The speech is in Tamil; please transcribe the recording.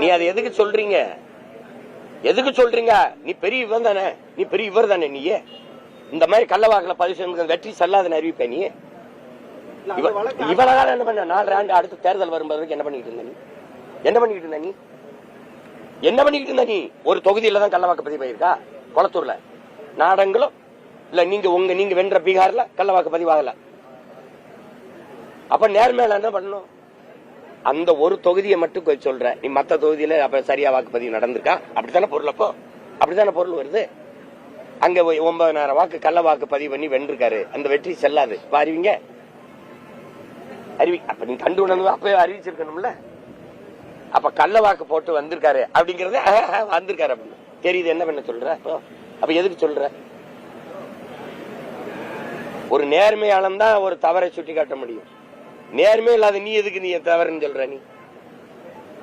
நீ அதை எதுக்கு சொல்றீங்க? எதுக்கு சொல்றீங்க? நீ பெரிய இவன் தானே, நீ பெரிய இவர் தானே. நீ இந்த மாதிரி கள்ளவாக்குல பதிவு செய்ய வெற்றி செல்லாதுன்னு அறிவிப்ப. நீ இவ்வளவு காலம் என்ன பண்ண? 4 ஆண்டு அடுத்த தேர்தல் வரும்போது என்ன பண்ணிட்டு இருந்த? நீ என்ன பண்ணிட்டு இருந்த? நீ என்ன பண்ணிட்டு இருந்த? நீ ஒரு தொகுதியில தான் கள்ளவாக்கு பதிவு ஆயிருக்கா? கொளத்தூர்ல நாடங்களும் இல்ல. நீங்க வென்ற பீகார்ல கள்ளவாக்கு பதிவாகல. அப்ப நேர்மையில என்ன பண்ணணும்? அந்த ஒரு தொகுதியை மட்டும் சொல்ற. நீ மத்த தொகுதியில அப்ப சரியா வாக்குப்பதிவு நடந்திருக்கா? அப்படித்தானே பொருள். அப்போ அப்படித்தானே பொருள் வருது. அங்க 9,000 வாக்கு கள்ள வாக்கு பதிவு பண்ணி வென்றிருக்காரு. அந்த வெற்றி செல்லாது. அறிவிங்க அப்ப நீ கண்டு உணர்ந்து அப்பவே அறிவிச்சிருக்கணும்ல. அப்ப கள்ள வாக்கு போட்டு வந்திருக்காரு அப்படிங்கறத வந்திருக்காரு அப்படின்னு தெரியுது. என்ன பண்ண சொல்ற? அப்ப எதுக்கு சொல்ற? ஒரு நேர்மையாளன் தான் ஒரு தவறை சுட்டி காட்ட முடியும். நேர்மை இல்லாத நீ எதுக்கு நீ தவறுன்னு சொல்ற? நீ